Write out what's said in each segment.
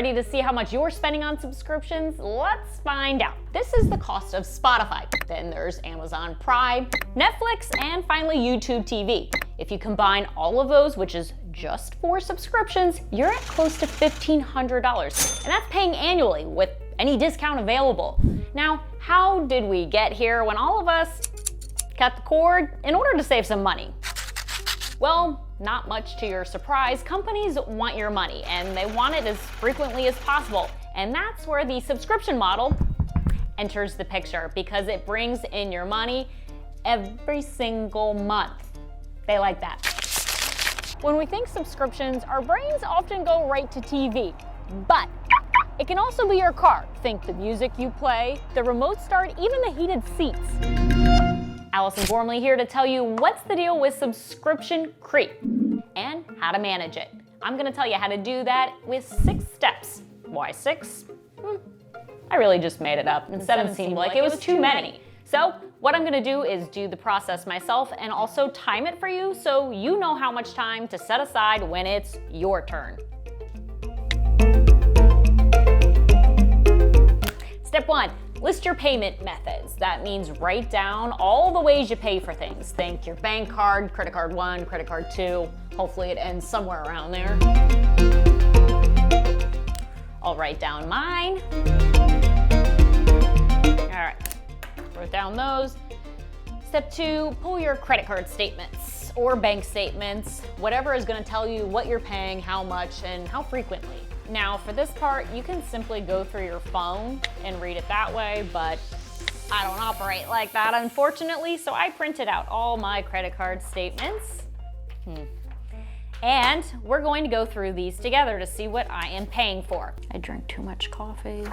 Ready to see how much you're spending on subscriptions? Let's find out. This is the cost of Spotify. Then there's Amazon Prime, Netflix, and finally YouTube TV. If you combine all of those, which is just 4 subscriptions, you're at close to $1,500. And that's paying annually with any discount available. Now, how did we get here when all of us cut the cord in order to save some money? Well, not much to your surprise, companies want your money and they want it as frequently as possible. And that's where the subscription model enters the picture because it brings in your money every single month. They like that. When we think subscriptions, our brains often go right to TV, but it can also be your car. Think the music you play, the remote start, even the heated seats. Allison Gormly here to tell you what's the deal with subscription creep and how to manage it. I'm gonna tell you how to do that with 6 steps. Why 6? I really just made it up, and 7 seemed like it was too many. So what I'm gonna do is do the process myself and also time it for you so you know how much time to set aside when it's your turn. Step 1, list your payment methods. That means write down all the ways you pay for things. Think your bank card, credit card 1, credit card 2. Hopefully it ends somewhere around there. I'll write down mine. All right, wrote down those. Step 2, pull your credit card statements or bank statements, whatever is gonna tell you what you're paying, how much, and how frequently. Now, for this part, you can simply go through your phone and read it that way, but I don't operate like that, unfortunately, so I printed out all my credit card statements. And we're going to go through these together to see what I am paying for. I drink too much coffee.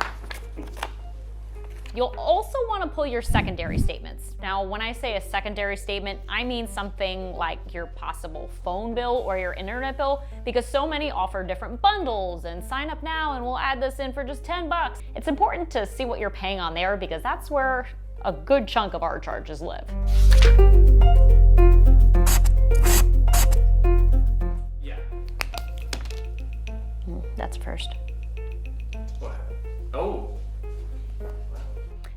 You'll also want to pull your secondary statements. Now, when I say a secondary statement, I mean something like your possible phone bill or your internet bill, because so many offer different bundles and sign up now and we'll add this in for just 10 bucks. It's important to see what you're paying on there because that's where a good chunk of our charges live. Yeah. That's first. What? Oh.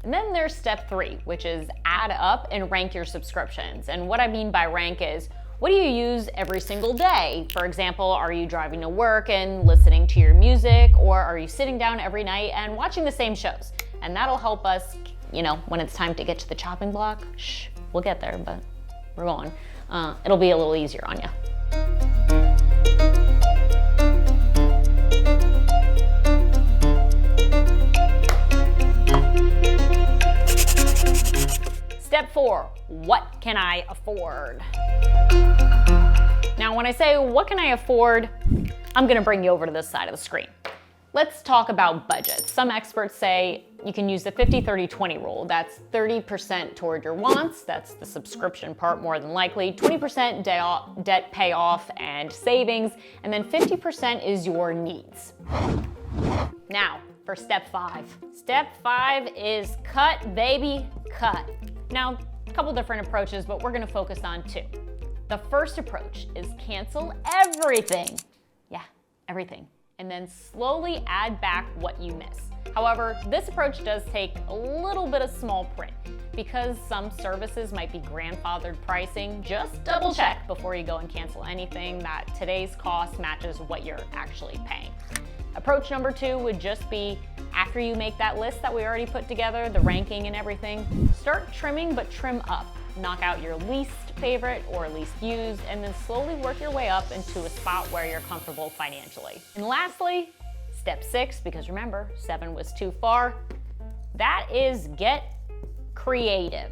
And then there's step 3, which is add up and rank your subscriptions. And what I mean by rank is, what do you use every single day? For example, are you driving to work and listening to your music, or are you sitting down every night and watching the same shows? And that'll help us, when it's time to get to the chopping block. We'll get there, but we're going. It'll be a little easier on you. Step 4, what can I afford? Now, when I say what can I afford, I'm gonna bring you over to this side of the screen. Let's talk about budgets. Some experts say you can use the 50-30-20 rule. That's 30% toward your wants, that's the subscription part more than likely, 20% debt payoff and savings, and then 50% is your needs. Now, for step 5. Step 5 is cut, baby, cut. Now, a couple different approaches, but we're gonna focus on 2. The first approach is cancel everything. Yeah, everything. And then slowly add back what you miss. However, this approach does take a little bit of small print. Because some services might be grandfathered pricing, just double check before you go and cancel anything that today's cost matches what you're actually paying. Approach number 2 would just be, after you make that list that we already put together, the ranking and everything, start trimming, but trim up. Knock out your least favorite or least used, and then slowly work your way up into a spot where you're comfortable financially. And lastly, step 6, because remember, 7 was too far, that is get creative.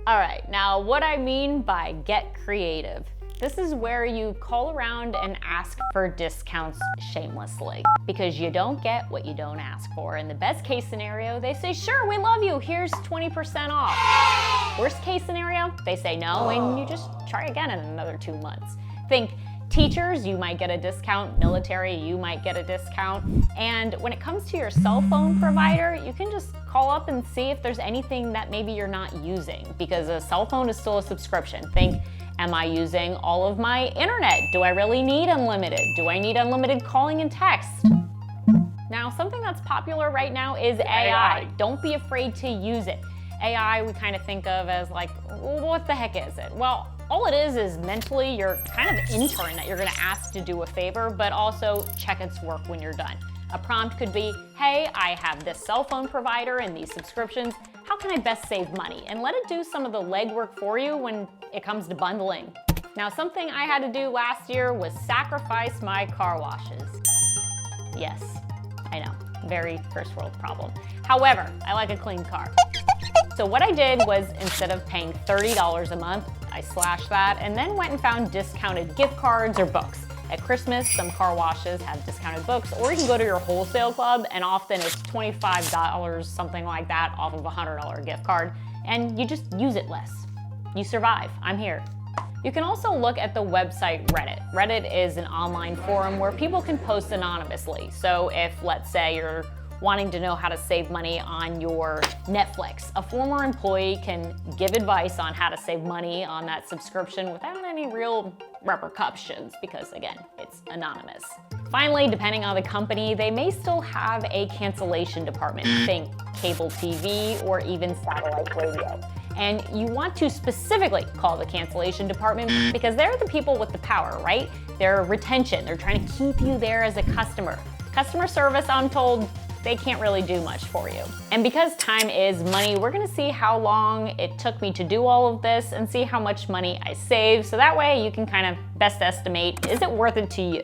All right, now what I mean by get creative. This is where you call around and ask for discounts shamelessly because you don't get what you don't ask for. In the best case scenario, they say, sure, we love you, here's 20% off. Worst case scenario, they say no, and you just try again in another 2 months. Think teachers, you might get a discount. Military, you might get a discount. And when it comes to your cell phone provider, you can just call up and see if there's anything that maybe you're not using because a cell phone is still a subscription. Think Am I using all of my internet? Do I really need unlimited? Do I need unlimited calling and text? Now, something that's popular right now is AI. Don't be afraid to use it. AI we kind of think of as like, what the heck is it? Well, all it is mentally you're kind of an intern that you're gonna ask to do a favor, but also check its work when you're done. A prompt could be, hey, I have this cell phone provider and these subscriptions. How can I best save money? And let it do some of the legwork for you when it comes to bundling. Now, something I had to do last year was sacrifice my car washes. Yes, I know, very first world problem. However, I like a clean car. So what I did was, instead of paying $30 a month, I slashed that and then went and found discounted gift cards or books. At Christmas, some car washes have discounted books, or you can go to your wholesale club and often it's $25, something like that, off of a $100 gift card, and you just use it less. You survive, I'm here. You can also look at the website Reddit. Reddit is an online forum where people can post anonymously. So if, let's say, you're wanting to know how to save money on your Netflix, a former employee can give advice on how to save money on that subscription without any real repercussions because, again, it's anonymous. Finally, depending on the company, they may still have a cancellation department. Think cable TV or even satellite radio. And you want to specifically call the cancellation department because they're the people with the power, right? They're retention. They're trying to keep you there as a customer. Customer service, I'm told, they can't really do much for you. And because time is money, we're gonna see how long it took me to do all of this and see how much money I saved, so that way you can kind of best estimate, is it worth it to you?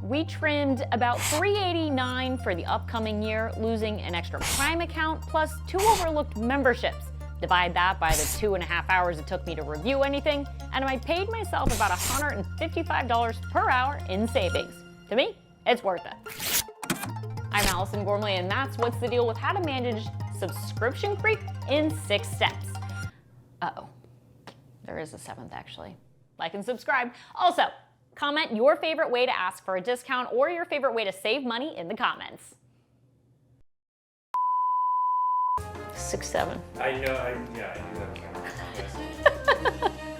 We trimmed about $389 for the upcoming year, losing an extra Prime account plus 2 overlooked memberships. Divide that by the 2.5 hours it took me to review anything, and I paid myself about $155 per hour in savings. To me, it's worth it. I'm Allison Gormly, and that's What's the Deal with how to manage subscription creep in 6 steps. Uh-oh, there is a 7th actually. Like and subscribe. Also, comment your favorite way to ask for a discount or your favorite way to save money in the comments. 6, 7. I know, I do that.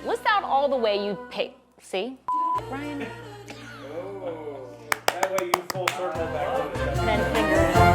List out all the way you pay. See, Ryan? Oh, that way you full circle back to the Then figure it out.